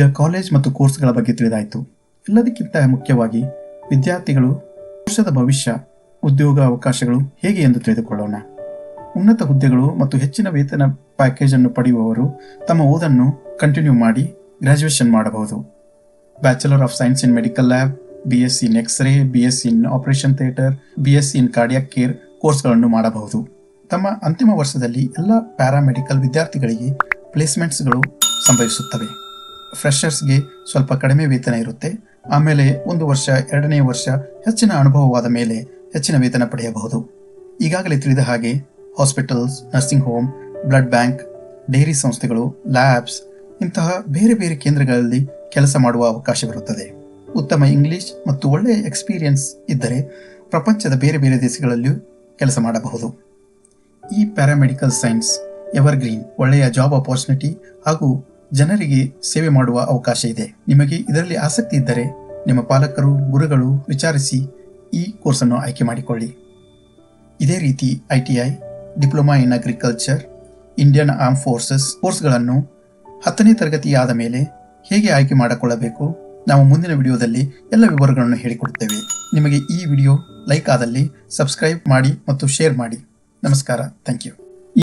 ಈಗ ಕಾಲೇಜ್ ಮತ್ತು ಕೋರ್ಸ್ಗಳ ಬಗ್ಗೆ ತಿಳಿದಾಯಿತು. ಎಲ್ಲದಕ್ಕಿಂತ ಮುಖ್ಯವಾಗಿ ವಿದ್ಯಾರ್ಥಿಗಳು ವರ್ಷದ ಭವಿಷ್ಯ ಉದ್ಯೋಗ ಅವಕಾಶಗಳು ಹೇಗೆ ಎಂದು ತಿಳಿದುಕೊಳ್ಳೋಣ. ಉನ್ನತ ಹುದ್ದೆಗಳು ಮತ್ತು ಹೆಚ್ಚಿನ ವೇತನ ಪ್ಯಾಕೇಜ್ ಅನ್ನು ಪಡೆಯುವವರು ತಮ್ಮ ಓದನ್ನು ಕಂಟಿನ್ಯೂ ಮಾಡಿ ಗ್ರಾಜುಯೇಷನ್ ಮಾಡಬಹುದು. Bachelor of science in medical lab, BSc in x-ray, BSc in operation theatre, BSc in cardiac care ಕೋರ್ಸ್ಗಳನ್ನು ಮಾಡಬಹುದು. ತಮ್ಮ ಅಂತಿಮ ವರ್ಷದಲ್ಲಿ ಎಲ್ಲ ಪ್ಯಾರಾಮೆಡಿಕಲ್ ವಿದ್ಯಾರ್ಥಿಗಳಿಗೆ ಪ್ಲೇಸ್ಮೆಂಟ್ಸ್ಗಳು ಸಂಭವಿಸುತ್ತವೆ. ಫ್ರೆಷರ್ಸ್ಗೆ ಸ್ವಲ್ಪ ಕಡಿಮೆ ವೇತನ ಇರುತ್ತೆ. ಆಮೇಲೆ ಒಂದು ವರ್ಷ, ಎರಡನೇ ವರ್ಷ ಹೆಚ್ಚಿನ ಅನುಭವವಾದ ಮೇಲೆ ಹೆಚ್ಚಿನ ವೇತನ ಪಡೆಯಬಹುದು. ಈಗಾಗಲೇ ತಿಳಿದ ಹಾಗೆ hospitals, nursing home, blood bank, dairy ಸಂಸ್ಥೆಗಳು, ಲ್ಯಾಬ್ಸ್ ಇಂತಹ ಬೇರೆ ಬೇರೆ ಕೇಂದ್ರಗಳಲ್ಲಿ ಕೆಲಸ ಮಾಡುವ ಅವಕಾಶವಿರುತ್ತದೆ. ಉತ್ತಮ ಇಂಗ್ಲಿಷ್ ಮತ್ತು ಒಳ್ಳೆಯ ಎಕ್ಸ್ಪೀರಿಯನ್ಸ್ ಇದ್ದರೆ ಪ್ರಪಂಚದ ಬೇರೆ ಬೇರೆ ದೇಶಗಳಲ್ಲಿಯೂ ಕೆಲಸ ಮಾಡಬಹುದು. ಈ ಪ್ಯಾರಾಮೆಡಿಕಲ್ ಸೈನ್ಸ್ ಎವರ್ಗ್ರೀನ್, ಒಳ್ಳೆಯ ಜಾಬ್ ಆಪರ್ಚುನಿಟಿ ಹಾಗೂ ಜನರಿಗೆ ಸೇವೆ ಮಾಡುವ ಅವಕಾಶ ಇದೆ. ನಿಮಗೆ ಇದರಲ್ಲಿ ಆಸಕ್ತಿ ಇದ್ದರೆ ನಿಮ್ಮ ಪಾಲಕರು, ಗುರುಗಳು ವಿಚಾರಿಸಿ ಈ ಕೋರ್ಸನ್ನು ಆಯ್ಕೆ ಮಾಡಿಕೊಳ್ಳಿ. ಇದೇ ರೀತಿ ITI, diploma in agriculture, Indian arm forces ಕೋರ್ಸ್ಗಳನ್ನು 10ನೇ ತರಗತಿಯಾದ ಮೇಲೆ ಹೇಗೆ ಆಯ್ಕೆ ಮಾಡಿಕೊಳ್ಳಬೇಕು, ನಾವು ಮುಂದಿನ ವಿಡಿಯೋದಲ್ಲಿ ಎಲ್ಲ ವಿವರಗಳನ್ನು ಹೇಳಿಕೊಡುತ್ತೇವೆ. ನಿಮಗೆ ಈ ವಿಡಿಯೋ ಲೈಕ್ ಆದಲ್ಲಿ ಸಬ್ಸ್ಕ್ರೈಬ್ ಮಾಡಿ ಮತ್ತು ಶೇರ್ ಮಾಡಿ. ನಮಸ್ಕಾರ. Thank you.